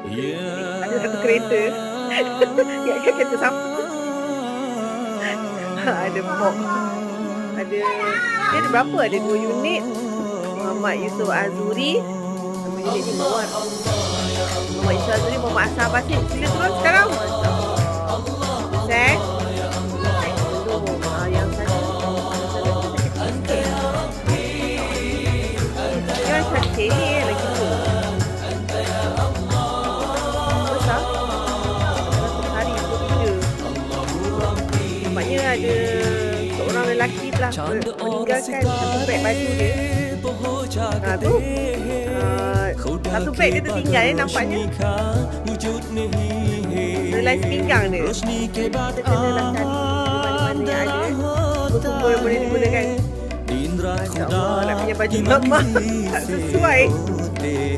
Ada satu kereta. Ingatkan kereta siapa? Ada box. Ada, dia ada berapa? Ada 2 unit. Muhammad Yusof Azuri. Nama unit ni Mawar. Muhammad Yusof Azuri, Muhammad Asam Basit. Sila turun sekarang. Set. Yang satu. Yang satu ni lagi tu. Besar. Satu hari tu dia. Nampaknya ada seorang lelaki telah meninggalkan satu beg baju dia. Tu. Satu beg dia tertinggal nampaknya. Selai sepinggang dia. Kita kenalah cari mana-mana yang ada. Kumpul yang boleh digunakan. Masya Allah, nak punya baju mama tak sesuai.